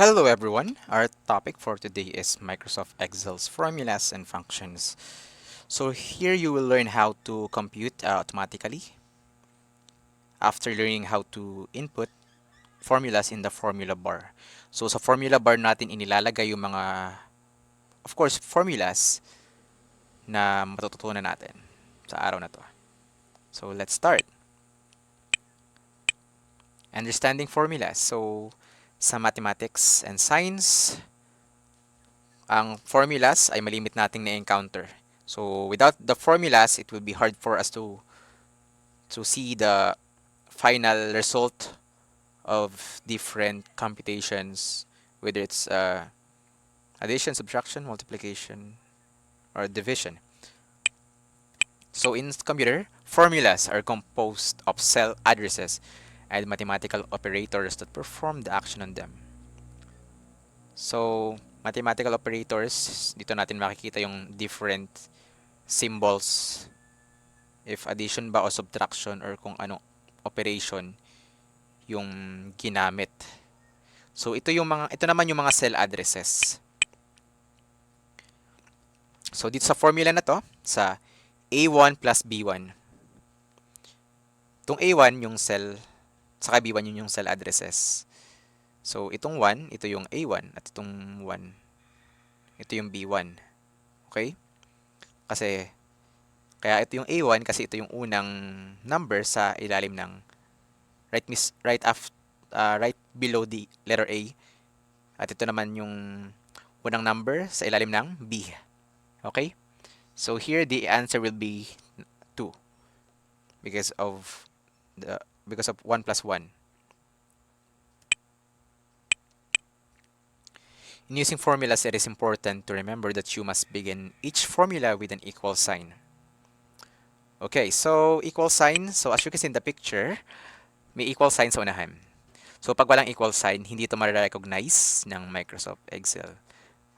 Hello everyone. Our topic for today is Microsoft Excel's formulas and functions. So here you will learn how to compute automatically after learning how to input formulas in the formula bar. So sa formula bar natin inilalagay yung mga, of course, formulas na matututunan natin sa araw na to. So let's start. Understanding formulas. So sa mathematics and science, ang formulas ay malimit nating na-encounter. So without the formulas, it will be hard for us to see the final result of different computations, whether it's addition, subtraction, multiplication, or division. So in computer, formulas are composed of cell addresses and mathematical operators that perform the action on them. So mathematical operators, dito natin makikita yung different symbols, if addition ba o subtraction or kung anong operation yung ginamit. So ito naman yung mga cell addresses. So dito sa formula na to, sa A1 plus B1. Itong A1 yung cell, saka B1 yung cell addresses. So itong 1, ito yung A1 at itong 1, ito yung B1. Okay? Kasi kaya ito yung A1 kasi ito yung unang number sa ilalim ng right below the letter A. At ito naman yung unang number sa ilalim ng B. Okay? So here the answer will be 2 because of because of 1 plus 1. In using formulas, it is important to remember that you must begin each formula with an equal sign. Okay, so equal sign. So as you can see in the picture, may equal sign sa unahan. So pag walang equal sign, hindi ito ma-recognize ng Microsoft Excel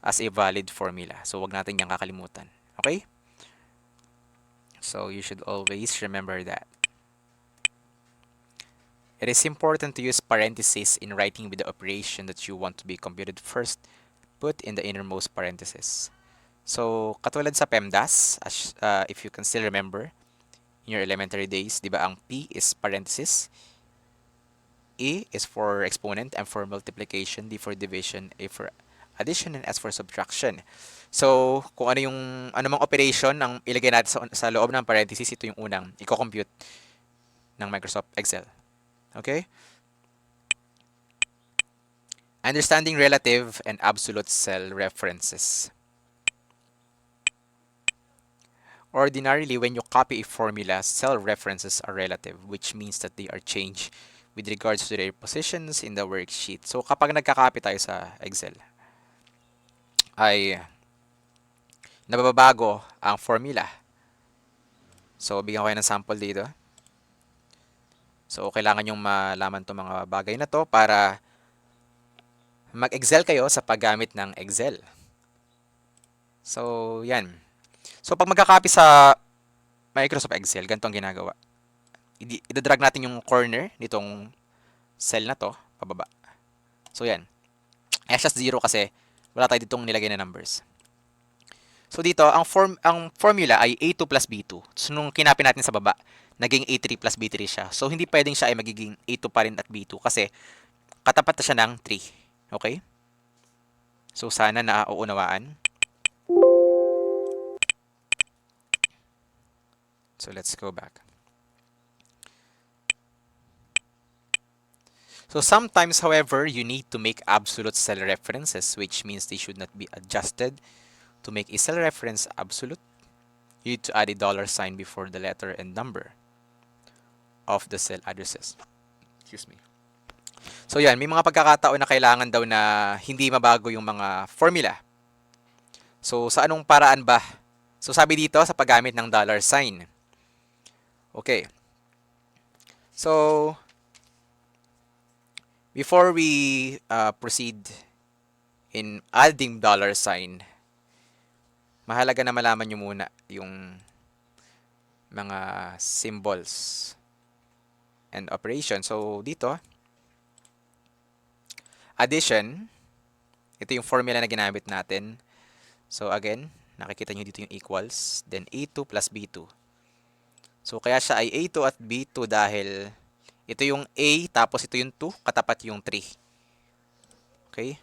as a valid formula. So wag natin yang kakalimutan. Okay? So you should always remember that. It is important to use parentheses in writing with the operation that you want to be computed first. Put in the innermost parentheses. So katulad sa PEMDAS, if you can still remember, in your elementary days, di ba ang P is parenthesis, E is for exponent, M for multiplication, D for division, A for addition, and S for subtraction. So, kung ano mang operation ang ilagay natin sa loob ng parenthesis, ito yung unang i-compute ng Microsoft Excel. Okay? Understanding relative and absolute cell references. Ordinarily, when you copy a formula, cell references are relative, which means that they are changed with regards to their positions in the worksheet. So, kapag nagka-copy tayo sa Excel, ay nababago ang formula. So, bigyan ko kayo ng sample dito. So, kailangan yung malaman itong mga bagay na to para mag-Excel kayo sa paggamit ng Excel. So, yan. So, pag magka-copy sa Microsoft Excel, ganito ang ginagawa. Idadrag natin yung corner nitong cell na to, pababa. So, yan. S0 kasi wala tayo ditong nilagay na numbers. So, dito, ang formula ay A2 plus B2. So, nung kinapin natin sa baba, naging A3 plus B3 siya. So, hindi pwedeng siya ay magiging A2 pa rin at B2 kasi katapat na siya ng 3. Okay? So, sana nauunawaan. So, let's go back. So sometimes, however, you need to make absolute cell references, which means they should not be adjusted. To make a cell reference absolute, you need to add a dollar sign before the letter and number of the cell addresses. Excuse me. So yan, may mga pagkakataon na kailangan daw na hindi mabago yung mga formula. So sa anong paraan ba? So sabi dito sa paggamit ng dollar sign. Okay. So before we proceed in adding dollar sign, mahalaga na malaman nyo muna yung mga symbols and operation. So, dito, addition. Ito yung formula na ginamit natin. So again, nakikita nyo dito yung equals, then A2 plus B2. So kaya siya ay A2 at B2 dahil ito yung A, tapos ito yung 2, katapat yung 3. Okay?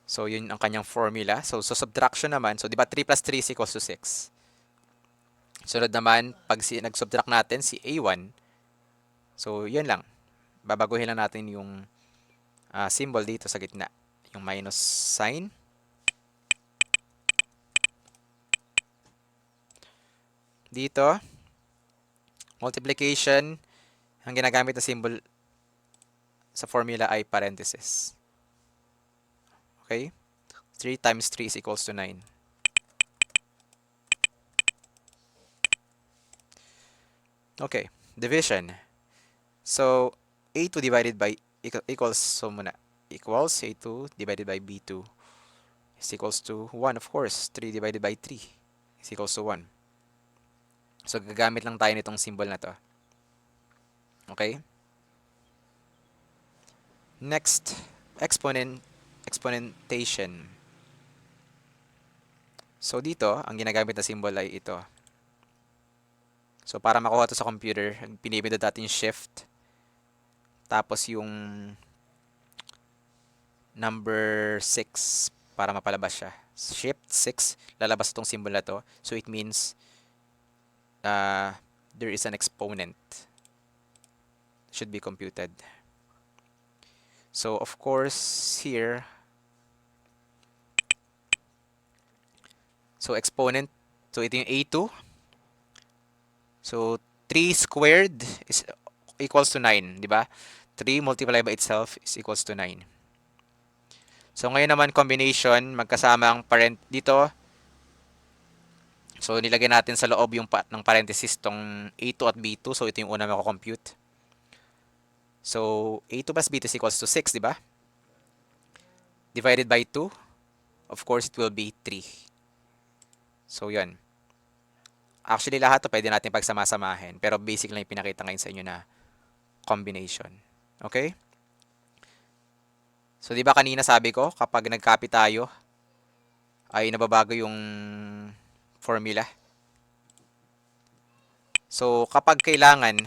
So yun ang kanyang formula. So subtraction naman, so di ba 3 plus 3 is equals to 6. Sunod naman, pag nag-subtract natin si A1, so yun lang. Babaguhin lang natin yung symbol dito sa gitna. Yung minus sign. Dito, multiplication, ang ginagamit na symbol sa formula ay parenthesis. Okay? 3 times 3 is equals to 9. Okay, division. So, A2 divided by equals, so muna, equals A2 divided by B2 is equals to 1, of course. 3 divided by 3 is equals to 1. So, gagamit lang tayo nitong symbol na to. Okay? Next, exponentation. So, dito, ang ginagamit na symbol ay ito. So, para makuha to sa computer, pinipindot natin yung shift. Tapos yung number 6 para mapalabas siya. Shift 6, lalabas itong symbol na to. So, it means there is an exponent. Should be computed. So, of course, here, so exponent, so ito yung A2. So, 3 squared is equals to 9, di ba? 3 multiplied by itself is equals to 9. So, ngayon naman combination, magkasama ang parent dito. So, nilagay natin sa loob yung ng parenthesis tong A2 at B2. So, ito yung una mako-compute. So, A2 plus B2 is equals to 6, di ba? Divided by 2, of course, it will be 3. So, yun. Actually, lahat to pwede natin pagsama-samahin. Pero basic lang yung pinakita ngayon sa inyo na combination. Okay? So, di ba kanina sabi ko, kapag nag-copy tayo, ay nababago yung formula. So, kapag kailangan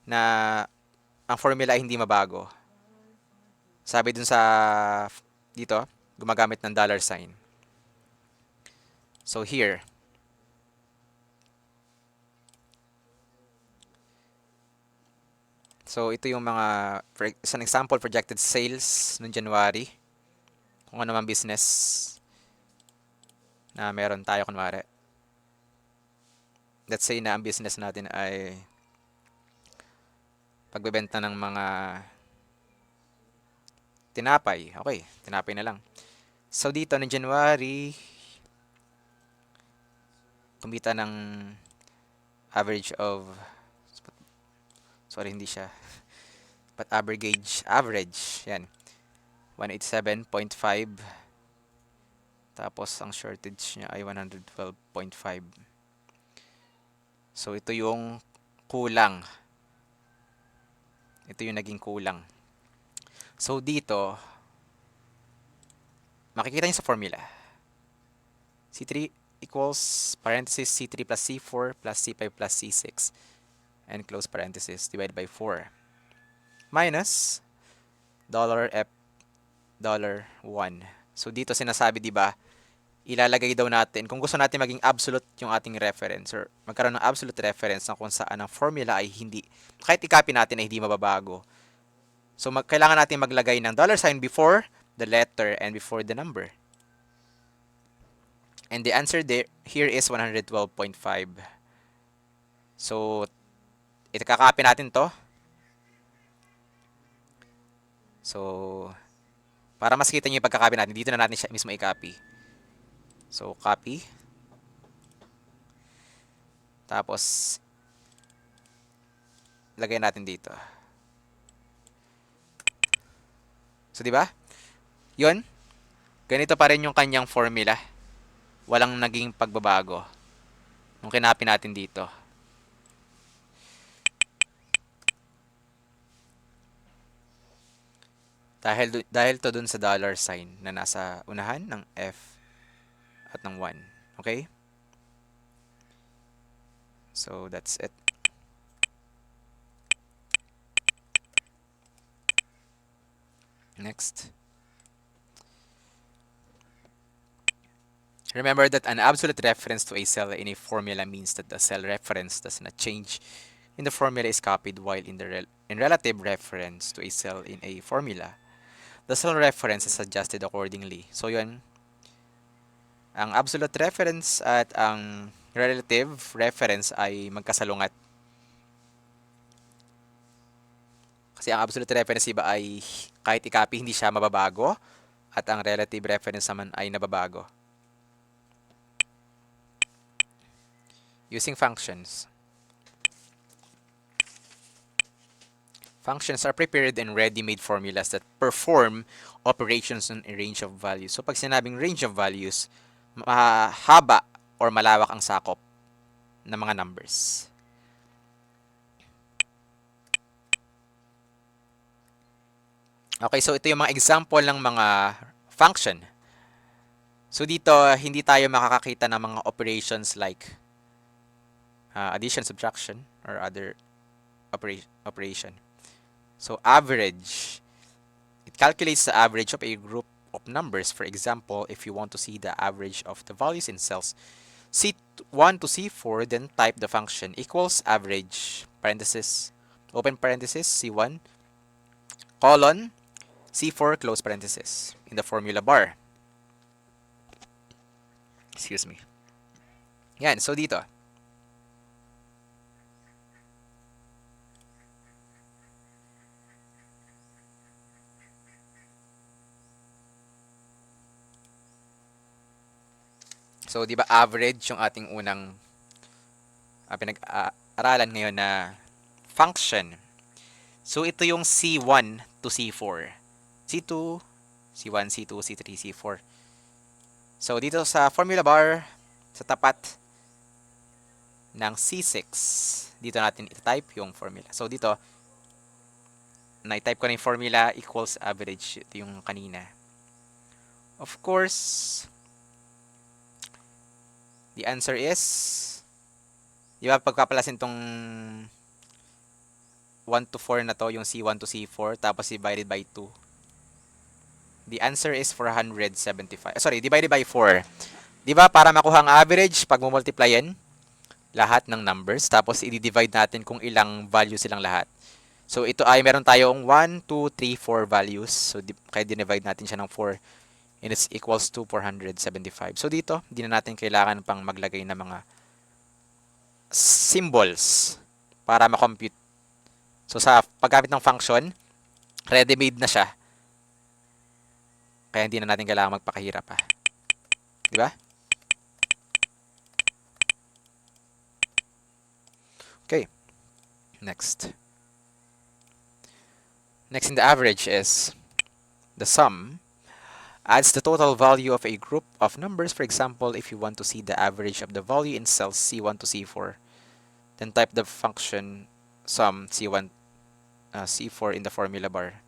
na ang formula ay hindi mabago, sabi dun sa dito, gumagamit ng dollar sign. So, here, so ito yung mga, as an example, projected sales noong January. Kung ano man business na meron tayo kunwari. Let's say na ang business natin ay pagbebenta ng mga tinapay. Okay, tinapay na lang. So dito ng January, kumita ng average of, sorry, hindi siya, but average, yan, 187.5. Tapos ang shortage niya ay 112.5. So ito yung kulang. Ito yung naging kulang. So dito, makikita niyo sa formula. C3 equals parenthesis C3 plus C4 plus C5 plus C6 and close parenthesis divided by 4 minus $F $1. So dito sinasabi, di ba, ilalagay daw natin, kung gusto natin maging absolute yung ating reference or magkaroon ng absolute reference na kung saan ang formula ay hindi, kahit i-copy natin ay hindi mababago. So kailangan natin maglagay ng dollar sign before the letter and before the number. And the answer there here is 112.5. So i-copy natin to. So para mas kita niyo yung pagka-copy natin, dito na natin siya mismo i-copy. So, copy. Tapos, lagay natin dito. So, di ba? Yun. Ganito pa rin yung kanyang formula. Walang naging pagbabago. Nung kinapin natin dito. Dahil to dun sa dollar sign na nasa unahan ng F at ng 1. Okay? So that's it. Next. Remember that an absolute reference to a cell in a formula means that the cell reference does not change in the formula is copied, while in relative reference to a cell in a formula, the cell reference is adjusted accordingly. So yun, ang absolute reference at ang relative reference ay magkasalungat. Kasi ang absolute reference iba ay kahit i-copy hindi siya mababago at ang relative reference naman ay nababago. Using functions. Functions are prepared and ready-made formulas that perform operations on a range of values. So pag sinabing range of values, mahaba or malawak ang sakop ng mga numbers. Okay, so ito yung mga example ng mga function. So dito, hindi tayo makakakita ng mga operations like addition, subtraction, or other operation. So average, it calculates the average of a group of numbers. For example, if you want to see the average of the values in cells C1 to C4, then type the function equals average, parenthesis, open parenthesis, C1, colon, C4, close parenthesis, in the formula bar. Excuse me. Yan, so dito. So, di ba average yung ating unang pinag-aralan ngayon na function. So, ito yung C1 to C4. C2, C1, C2, C3, C4. So, dito sa formula bar, sa tapat ng C6, dito natin i-type yung formula. So, dito, na-type ko na yung formula equals average. Ito yung kanina. Of course, the answer is, di ba pagpapalasin tong 1 to 4 na to, yung C1 to C4, tapos divided by 2. The answer is 475. Sorry, divided by 4. Di ba para makuha ang average, pag mo-multiply yan, lahat ng numbers, tapos i-divide natin kung ilang values silang lahat. So ito ay meron tayong 1, 2, 3, 4 values. So kaya dinivide natin siya ng 4. And it's equals to 475. So dito, hindi na natin kailangan pang maglagay ng mga symbols para ma-compute. So sa paggamit ng function, ready-made na siya. Kaya hindi na natin kailangan magpakahirap pa. Di ba? Okay. Next. Next in the average is the sum adds the total value of a group of numbers. For example, if you want to see the average of the value in cells C1 to C4, then type the function sum C1 C4 in the formula bar.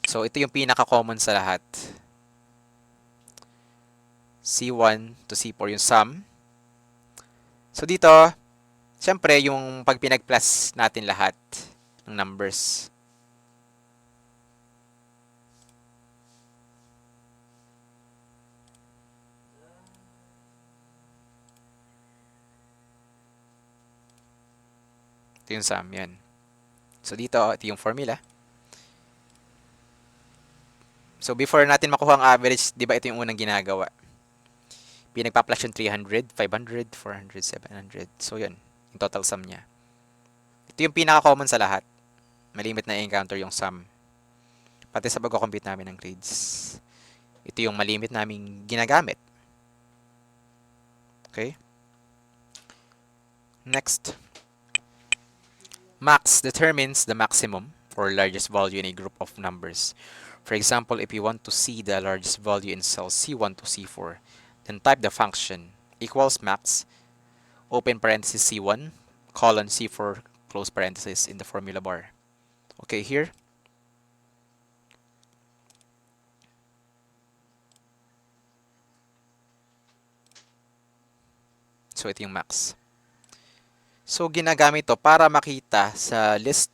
So ito yung pinaka-common sa lahat. C1 to C4 yung sum. So dito, syempre yung pag pinag-plus natin lahat ng numbers. Ito yung sum, yan. So dito, ito yung formula. So before natin makuha ang average, di ba ito yung unang ginagawa? Pinagpa-plus yung 300, 500, 400, 700. So yun, yung total sum niya. Ito yung pinaka-common sa lahat. Malimit na i-encounter yung sum. Pati sa pag-compute namin ng grades. Ito yung malimit namin ginagamit. Okay? Next. Max determines the maximum or largest value in a group of numbers. For example, if you want to see the largest value in cells C1 to C4, then type the function equals max, open parenthesis C1, colon C4, close parenthesis in the formula bar. Okay, here. So, ito yung max. So, ginagamit to para makita sa list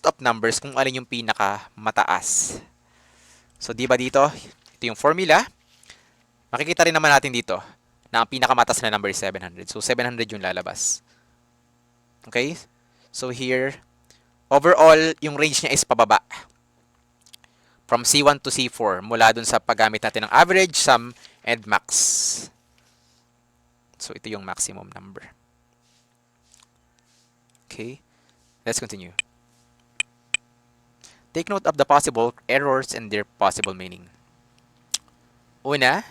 of numbers kung alin yung pinaka mataas. So, di ba dito, ito yung formula. Makikita rin naman natin dito na ang pinakamataas na number is 700. So, 700 yung lalabas. Okay? So, here, overall, yung range niya is pababa. From C1 to C4, mula dun sa paggamit natin ng average, sum, and max. So, ito yung maximum number. Okay? Let's continue. Take note of the possible errors and their possible meaning. Una,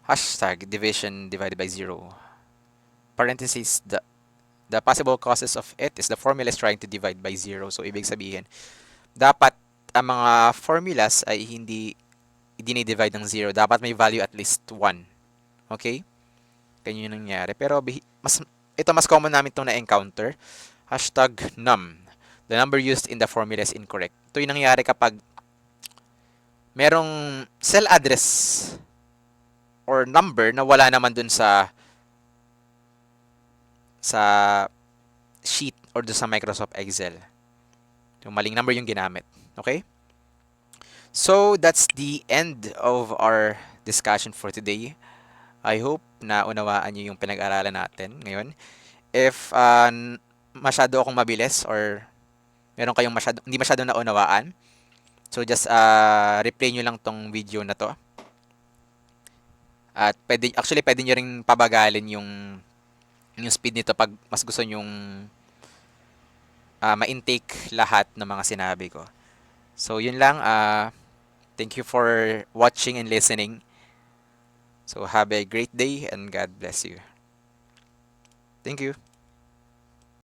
hashtag division divided by 0. Parentheses, the possible causes of it is the formula is trying to divide by 0. So, ibig sabihin, dapat ang mga formulas ay hindi dinidivide ng 0. Dapat may value at least 1. Okay? Ganyan yung nangyari. Pero mas common namin itong na-encounter. Hashtag num. The number used in the formula is incorrect. Ito yung nangyari kapag merong cell address or number na wala naman dun sa sheet or dun sa Microsoft Excel. Yung maling number yung ginamit. Okay? So, that's the end of our discussion for today. I hope na unawaan nyo yung pinag-aralan natin ngayon. If masyado akong mabilis or meron kayong hindi masyado naunawaan, so just replay nyo lang tong video na to. At pwede nyo ring pabagalin yung speed nito pag mas gusto nyong ma-intake lahat ng mga sinabi ko. So, yun lang. Thank you for watching and listening. So, have a great day and God bless you. Thank you.